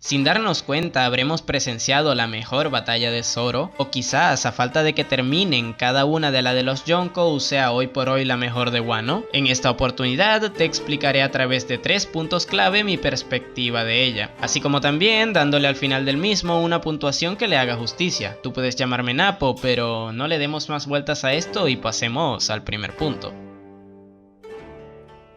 Sin darnos cuenta habremos presenciado la mejor batalla de Zoro, o quizás a falta de que terminen cada una de la de los Yonkou sea hoy por hoy la mejor de Wano. En esta oportunidad te explicaré a través de 3 puntos clave mi perspectiva de ella, así como también dándole al final del mismo una puntuación que le haga justicia. Tú puedes llamarme Napo, pero no le demos más vueltas a esto y pasemos al primer punto.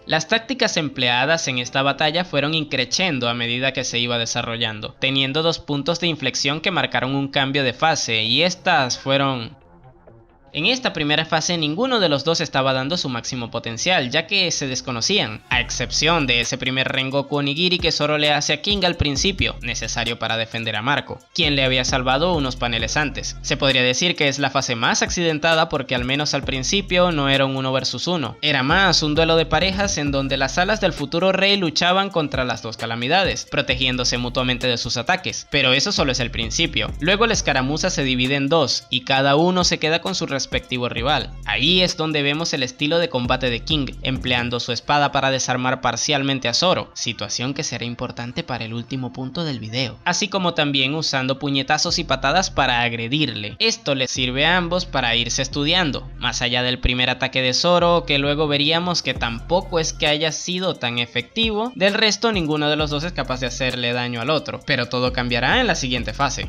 Las tácticas empleadas en esta batalla fueron increciendo a medida que se iba desarrollando, teniendo 2 puntos de inflexión que marcaron un cambio de fase, y estas fueron... En esta primera fase ninguno de los dos estaba dando su máximo potencial, ya que se desconocían, a excepción de ese primer Rengoku Onigiri que Zoro le hace a King al principio, necesario para defender a Marco, quien le había salvado unos paneles antes. Se podría decir que es la fase más accidentada porque al menos al principio no era un 1 vs 1, era más un duelo de parejas en donde las alas del futuro rey luchaban contra las 2 calamidades, protegiéndose mutuamente de sus ataques, pero eso solo es el principio. Luego la escaramuza se divide en 2 y cada uno se queda con su respectivo rival. Ahí es donde vemos el estilo de combate de King, empleando su espada para desarmar parcialmente a Zoro, situación que será importante para el último punto del video, así como también usando puñetazos y patadas para agredirle. Esto les sirve a ambos para irse estudiando, más allá del primer ataque de Zoro, que luego veríamos que tampoco es que haya sido tan efectivo. Del resto ninguno de los dos es capaz de hacerle daño al otro, pero todo cambiará en la siguiente fase.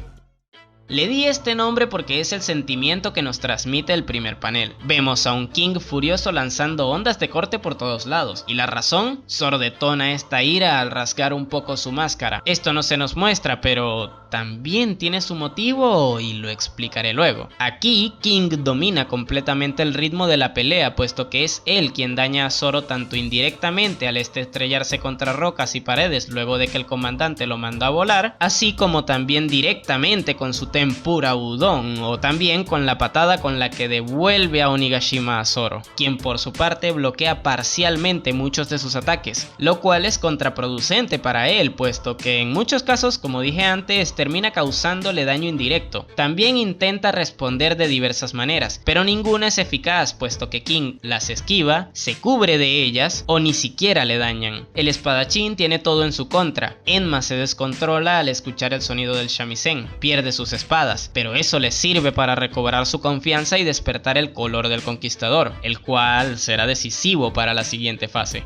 Le di este nombre porque es el sentimiento que nos transmite el primer panel. Vemos a un King furioso lanzando ondas de corte por todos lados, y la razón, Zoro detona esta ira al rasgar un poco su máscara. Esto no se nos muestra, pero también tiene su motivo y lo explicaré luego. Aquí King domina completamente el ritmo de la pelea, puesto que es él quien daña a Zoro tanto indirectamente al estrellarse contra rocas y paredes luego de que el comandante lo manda a volar, así como también directamente con su tempura udon, o también con la patada con la que devuelve a Onigashima a Zoro, quien por su parte bloquea parcialmente muchos de sus ataques, lo cual es contraproducente para él, puesto que en muchos casos, como dije antes, termina causándole daño indirecto. También intenta responder de diversas maneras, pero ninguna es eficaz, puesto que King las esquiva, se cubre de ellas o ni siquiera le dañan. El espadachín tiene todo en su contra. Enma se descontrola al escuchar el sonido del shamisen, pierde sus espadas, pero eso le sirve para recobrar su confianza y despertar el color del conquistador, el cual será decisivo para la siguiente fase.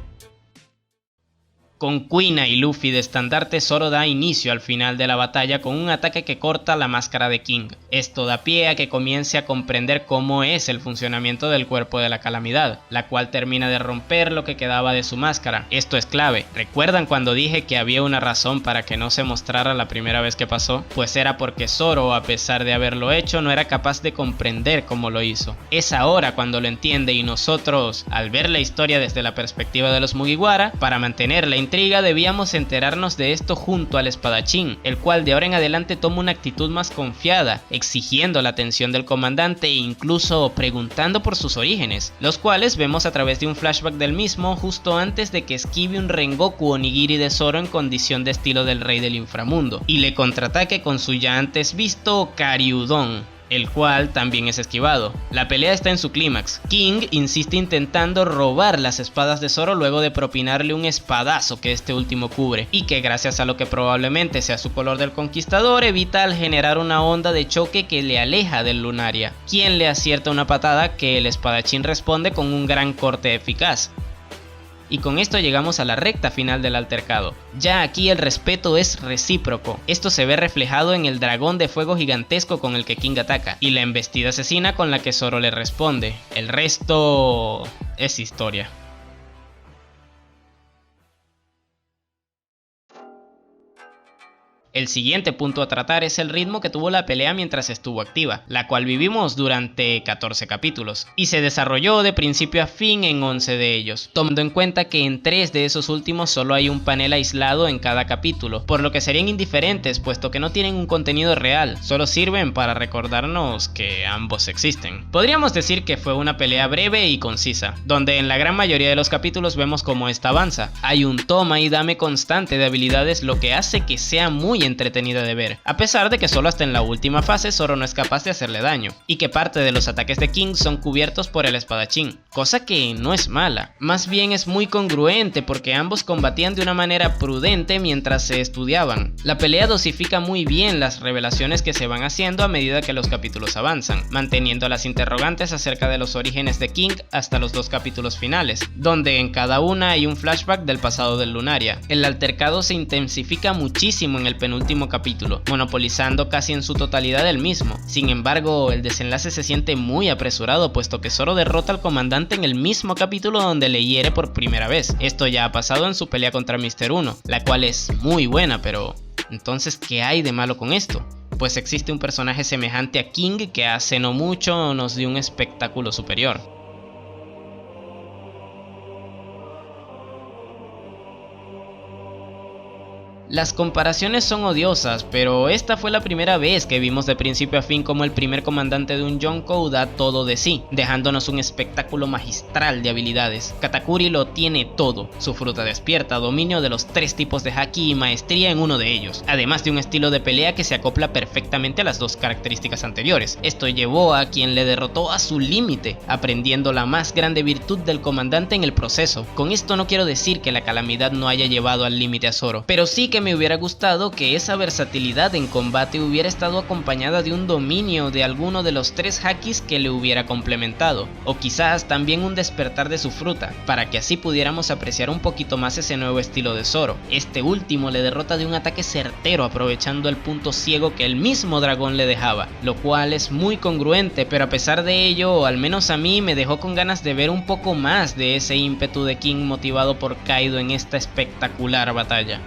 Con Kuina y Luffy de estandarte, Zoro da inicio al final de la batalla con un ataque que corta la máscara de King. Esto da pie a que comience a comprender cómo es el funcionamiento del cuerpo de la calamidad, la cual termina de romper lo que quedaba de su máscara. Esto es clave. ¿Recuerdan cuando dije que había una razón para que no se mostrara la primera vez que pasó? Pues era porque Zoro, a pesar de haberlo hecho, no era capaz de comprender cómo lo hizo. Es ahora cuando lo entiende, y nosotros, al ver la historia desde la perspectiva de los Mugiwara, para mantener la intriga debíamos enterarnos de esto junto al espadachín, el cual de ahora en adelante toma una actitud más confiada, exigiendo la atención del comandante e incluso preguntando por sus orígenes, los cuales vemos a través de un flashback del mismo justo antes de que esquive un Rengoku Onigiri de Zoro en condición de estilo del rey del inframundo, y le contraataque con su ya antes visto Karyudon, el cual también es esquivado. La pelea está en su clímax. King insiste intentando robar las espadas de Zoro luego de propinarle un espadazo que este último cubre, y que gracias a lo que probablemente sea su color del conquistador evita al generar una onda de choque que le aleja del Lunaria, quien le acierta una patada que el espadachín responde con un gran corte eficaz. Y con esto llegamos a la recta final del altercado. Ya aquí el respeto es recíproco. Esto se ve reflejado en el dragón de fuego gigantesco con el que King ataca, y la embestida asesina con la que Zoro le responde. El resto es historia. El siguiente punto a tratar es el ritmo que tuvo la pelea mientras estuvo activa, la cual vivimos durante 14 capítulos, y se desarrolló de principio a fin en 11 de ellos, tomando en cuenta que en 3 de esos últimos solo hay un panel aislado en cada capítulo, por lo que serían indiferentes puesto que no tienen un contenido real, solo sirven para recordarnos que ambos existen. Podríamos decir que fue una pelea breve y concisa, donde en la gran mayoría de los capítulos vemos cómo esta avanza. Hay un toma y dame constante de habilidades, lo que hace que sea muy muy entretenida de ver, a pesar de que solo hasta en la última fase Zoro no es capaz de hacerle daño, y que parte de los ataques de King son cubiertos por el espadachín, cosa que no es mala, más bien es muy congruente porque ambos combatían de una manera prudente mientras se estudiaban. La pelea dosifica muy bien las revelaciones que se van haciendo a medida que los capítulos avanzan, manteniendo las interrogantes acerca de los orígenes de King hasta los 2 capítulos finales, donde en cada una hay un flashback del pasado del Lunaria. El altercado se intensifica muchísimo en el penúltimo capítulo, monopolizando casi en su totalidad el mismo. Sin embargo, el desenlace se siente muy apresurado, puesto que Zoro derrota al comandante en el mismo capítulo donde le hiere por primera vez. Esto ya ha pasado en su pelea contra Mr. 1, la cual es muy buena, pero entonces, ¿qué hay de malo con esto? Pues existe un personaje semejante a King que hace no mucho nos dio un espectáculo superior. Las comparaciones son odiosas, pero esta fue la primera vez que vimos de principio a fin como el primer comandante de un Yonkou da todo de sí, dejándonos un espectáculo magistral de habilidades. Katakuri lo tiene todo, su fruta despierta, dominio de los 3 tipos de haki y maestría en uno de ellos, además de un estilo de pelea que se acopla perfectamente a las 2 características anteriores. Esto llevó a quien le derrotó a su límite, aprendiendo la más grande virtud del comandante en el proceso. Con esto no quiero decir que la calamidad no haya llevado al límite a Zoro, pero sí que me hubiera gustado que esa versatilidad en combate hubiera estado acompañada de un dominio de alguno de los 3 hakis que le hubiera complementado, o quizás también un despertar de su fruta, para que así pudiéramos apreciar un poquito más ese nuevo estilo de Zoro. Este último le derrota de un ataque certero aprovechando el punto ciego que el mismo dragón le dejaba, lo cual es muy congruente, pero a pesar de ello, al menos a mí me dejó con ganas de ver un poco más de ese ímpetu de King motivado por Kaido en esta espectacular batalla.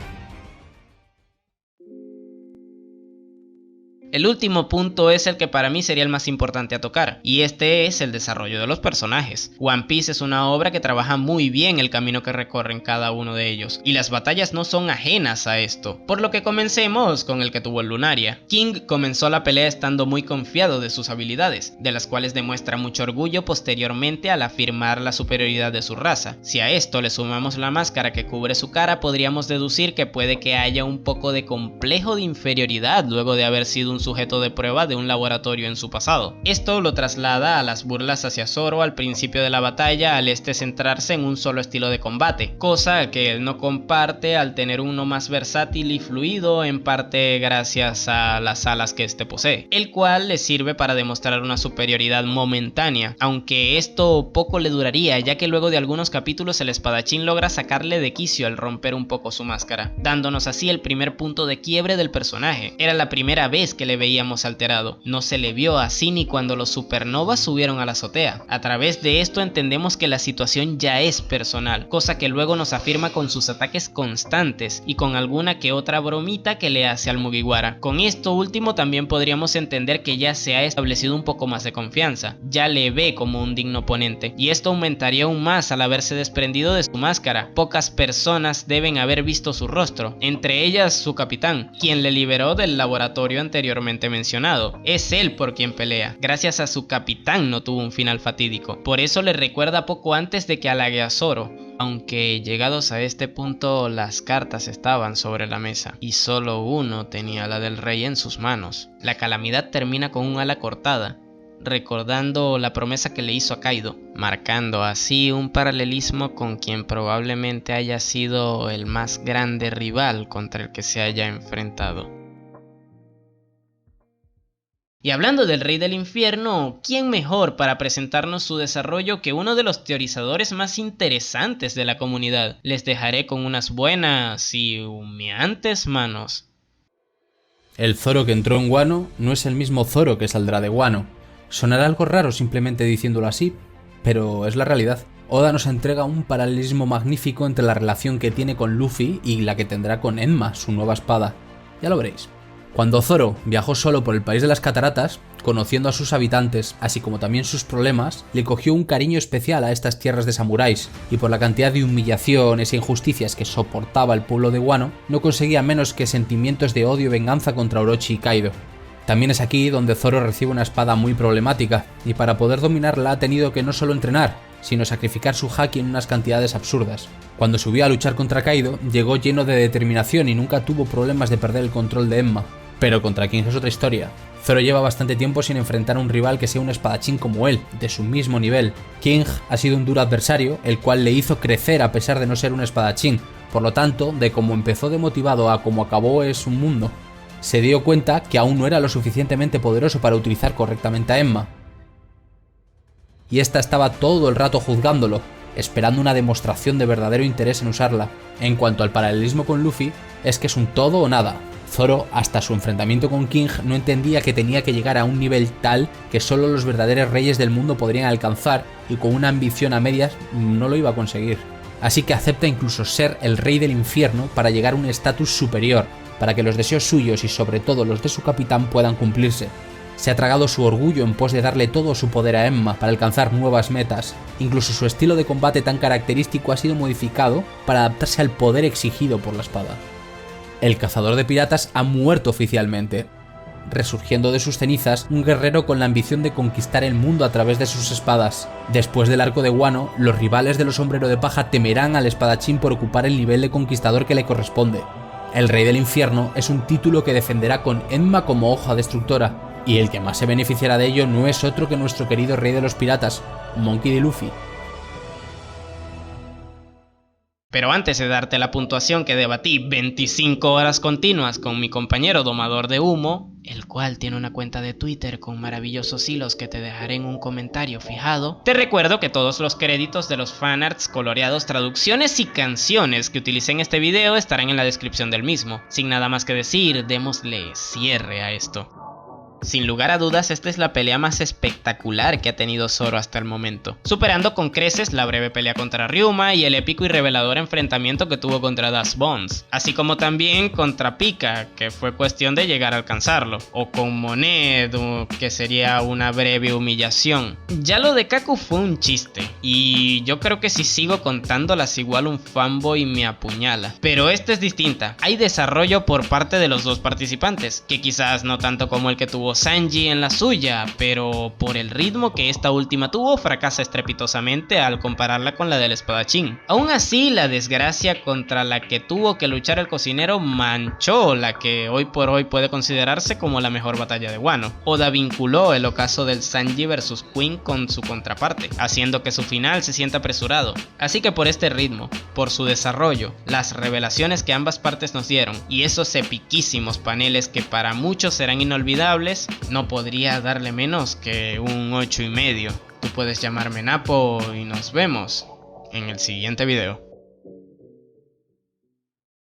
El último punto es el que para mí sería el más importante a tocar, y este es el desarrollo de los personajes. One Piece es una obra que trabaja muy bien el camino que recorren cada uno de ellos, y las batallas no son ajenas a esto, por lo que comencemos con el que tuvo el Lunaria. King comenzó la pelea estando muy confiado de sus habilidades, de las cuales demuestra mucho orgullo posteriormente al afirmar la superioridad de su raza. Si a esto le sumamos la máscara que cubre su cara, podríamos deducir que puede que haya un poco de complejo de inferioridad luego de haber sido un sujeto de prueba de un laboratorio en su pasado. Esto lo traslada a las burlas hacia Zoro al principio de la batalla al centrarse en un solo estilo de combate, cosa que él no comparte al tener uno más versátil y fluido, en parte gracias a las alas que este posee, el cual le sirve para demostrar una superioridad momentánea, aunque esto poco le duraría, ya que luego de algunos capítulos el espadachín logra sacarle de quicio al romper un poco su máscara, dándonos así el primer punto de quiebre del personaje. Era la primera vez que le veíamos alterado, no se le vio así ni cuando los supernovas subieron a la azotea. A través de esto entendemos que la situación ya es personal, cosa que luego nos afirma con sus ataques constantes y con alguna que otra bromita que le hace al Mugiwara. Con esto último también podríamos entender que ya se ha establecido un poco más de confianza, ya le ve como un digno oponente, y esto aumentaría aún más al haberse desprendido de su máscara. Pocas personas deben haber visto su rostro, entre ellas su capitán, quien le liberó del laboratorio anteriormente mencionado. Es él por quien pelea. Gracias a su capitán no tuvo un final fatídico. Por eso le recuerda poco antes de que halague a Zoro. Aunque llegados a este punto las cartas estaban sobre la mesa y solo uno tenía la del rey en sus manos. La calamidad termina con un ala cortada, recordando la promesa que le hizo a Kaido, marcando así un paralelismo con quien probablemente haya sido el más grande rival contra el que se haya enfrentado. Y hablando del Rey del Infierno, ¿quién mejor para presentarnos su desarrollo que uno de los teorizadores más interesantes de la comunidad? Les dejaré con unas buenas y humeantes manos. El Zoro que entró en Wano no es el mismo Zoro que saldrá de Wano. Sonará algo raro simplemente diciéndolo así, pero es la realidad. Oda nos entrega un paralelismo magnífico entre la relación que tiene con Luffy y la que tendrá con Enma, su nueva espada. Ya lo veréis. Cuando Zoro viajó solo por el país de las cataratas, conociendo a sus habitantes, así como también sus problemas, le cogió un cariño especial a estas tierras de samuráis, y por la cantidad de humillaciones e injusticias que soportaba el pueblo de Wano, no conseguía menos que sentimientos de odio y venganza contra Orochi y Kaido. También es aquí donde Zoro recibe una espada muy problemática, y para poder dominarla ha tenido que no solo entrenar, sino sacrificar su haki en unas cantidades absurdas. Cuando subió a luchar contra Kaido, llegó lleno de determinación y nunca tuvo problemas de perder el control de Enma. Pero contra King es otra historia. Zoro lleva bastante tiempo sin enfrentar a un rival que sea un espadachín como él, de su mismo nivel. King ha sido un duro adversario, el cual le hizo crecer a pesar de no ser un espadachín. Por lo tanto, de cómo empezó de motivado a cómo acabó es un mundo. Se dio cuenta que aún no era lo suficientemente poderoso para utilizar correctamente a Enma. Y esta estaba todo el rato juzgándolo, esperando una demostración de verdadero interés en usarla. En cuanto al paralelismo con Luffy, es que es un todo o nada. Zoro, hasta su enfrentamiento con King, no entendía que tenía que llegar a un nivel tal que solo los verdaderos reyes del mundo podrían alcanzar, y con una ambición a medias no lo iba a conseguir. Así que acepta incluso ser el rey del infierno para llegar a un estatus superior, para que los deseos suyos y sobre todo los de su capitán puedan cumplirse. Se ha tragado su orgullo en pos de darle todo su poder a Enma para alcanzar nuevas metas. Incluso su estilo de combate tan característico ha sido modificado para adaptarse al poder exigido por la espada. El cazador de piratas ha muerto oficialmente, resurgiendo de sus cenizas un guerrero con la ambición de conquistar el mundo a través de sus espadas. Después del arco de Wano, los rivales de los Sombrero de Paja temerán al espadachín por ocupar el nivel de conquistador que le corresponde. El Rey del Infierno es un título que defenderá con Enma como hoja destructora, y el que más se beneficiará de ello no es otro que nuestro querido Rey de los Piratas, Monkey D. Luffy. Pero antes de darte la puntuación que debatí 25 horas continuas con mi compañero Domador de Humo, el cual tiene una cuenta de Twitter con maravillosos hilos que te dejaré en un comentario fijado, te recuerdo que todos los créditos de los fanarts, coloreados, traducciones y canciones que utilicé en este video estarán en la descripción del mismo. Sin nada más que decir, démosle cierre a esto. Sin lugar a dudas, esta es la pelea más espectacular que ha tenido Zoro hasta el momento, superando con creces la breve pelea contra Ryuma y el épico y revelador enfrentamiento que tuvo contra Das Bones, así como también contra Pika, que fue cuestión de llegar a alcanzarlo, o con Monet, que sería una breve humillación. Ya lo de Kaku fue un chiste, y yo creo que si sigo contándolas igual un fanboy me apuñala, pero esta es distinta. Hay desarrollo por parte de los dos participantes, que quizás no tanto como el que tuvo Sanji en la suya, pero por el ritmo que esta última tuvo, fracasa estrepitosamente al compararla con la del espadachín. Aún así, la desgracia contra la que tuvo que luchar el cocinero manchó la que hoy por hoy puede considerarse como la mejor batalla de Wano. Oda vinculó el ocaso del Sanji vs Queen con su contraparte, haciendo que su final se sienta apresurado. Así que por este ritmo, por su desarrollo, las revelaciones que ambas partes nos dieron y esos epiquísimos paneles que para muchos serán inolvidables, no podría darle menos que un 8,5. Tú puedes llamarme Napo y nos vemos en el siguiente video.